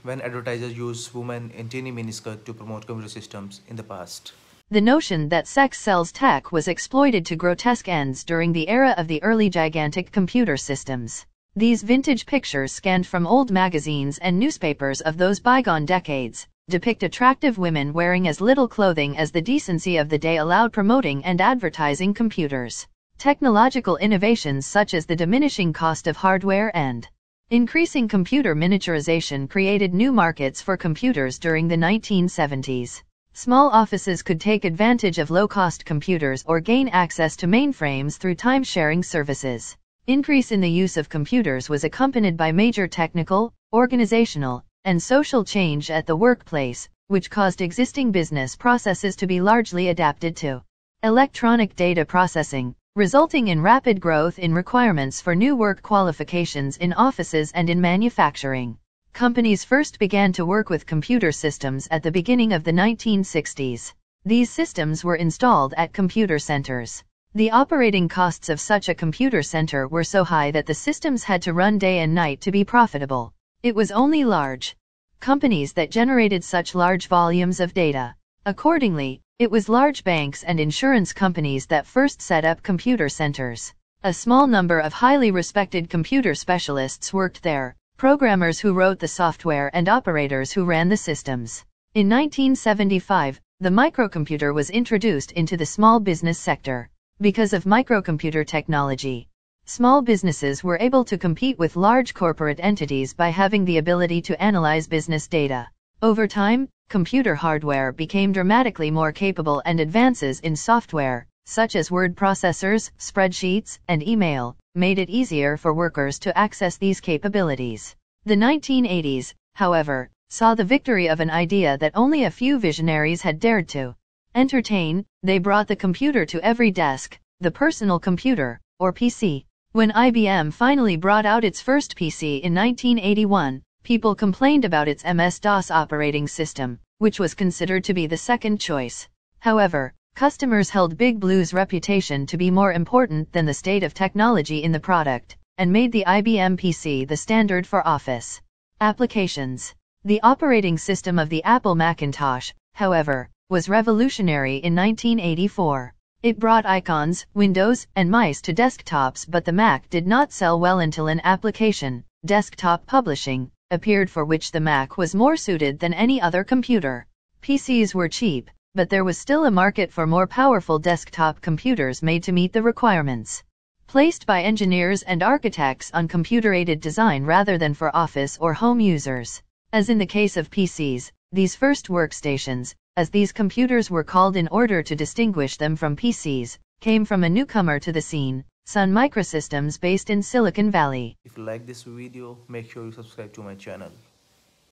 when advertisers used women in tiny miniskirts to promote computer systems in the past. The notion that sex sells tech was exploited to grotesque ends during the era of the early gigantic computer systems. These vintage pictures scanned from old magazines and newspapers of those bygone decades depict attractive women wearing as little clothing as the decency of the day allowed, promoting and advertising computers. Technological innovations such as the diminishing cost of hardware and increasing computer miniaturization created new markets for computers during the 1970s. Small offices could take advantage of low-cost computers or gain access to mainframes through time-sharing services. Increase in the use of computers was accompanied by major technical, organizational, and social change at the workplace, which caused existing business processes to be largely adapted to electronic data processing, resulting in rapid growth in requirements for new work qualifications in offices and in manufacturing. Companies first began to work with computer systems at the beginning of the 1960s. These systems were installed at computer centers. The operating costs of such a computer center were so high that the systems had to run day and night to be profitable. It was only large companies that generated such large volumes of data. Accordingly, it was large banks and insurance companies that first set up computer centers. A small number of highly respected computer specialists worked there, programmers who wrote the software and operators who ran the systems. In 1975, the microcomputer was introduced into the small business sector. Because of microcomputer technology, small businesses were able to compete with large corporate entities by having the ability to analyze business data. Over time, computer hardware became dramatically more capable, and advances in software, such as word processors, spreadsheets, and email, made it easier for workers to access these capabilities. The 1980s, however, saw the victory of an idea that only a few visionaries had dared to entertain. They brought the computer to every desk, the personal computer, or PC. When IBM finally brought out its first PC in 1981, people complained about its MS-DOS operating system, which was considered to be the second choice. However, customers held Big Blue's reputation to be more important than the state of technology in the product, and made the IBM PC the standard for office applications. The operating system of the Apple Macintosh, however, was revolutionary in 1984. It brought icons, windows, and mice to desktops, but the Mac did not sell well until an application, desktop publishing, appeared for which the Mac was more suited than any other computer. PCs were cheap, but there was still a market for more powerful desktop computers made to meet the requirements placed by engineers and architects on computer-aided design rather than for office or home users. As in the case of PCs, these first workstations, as these computers were called in order to distinguish them from PCs, came from a newcomer to the scene, Sun Microsystems, based in Silicon Valley. If you like this video, make sure you subscribe to my channel.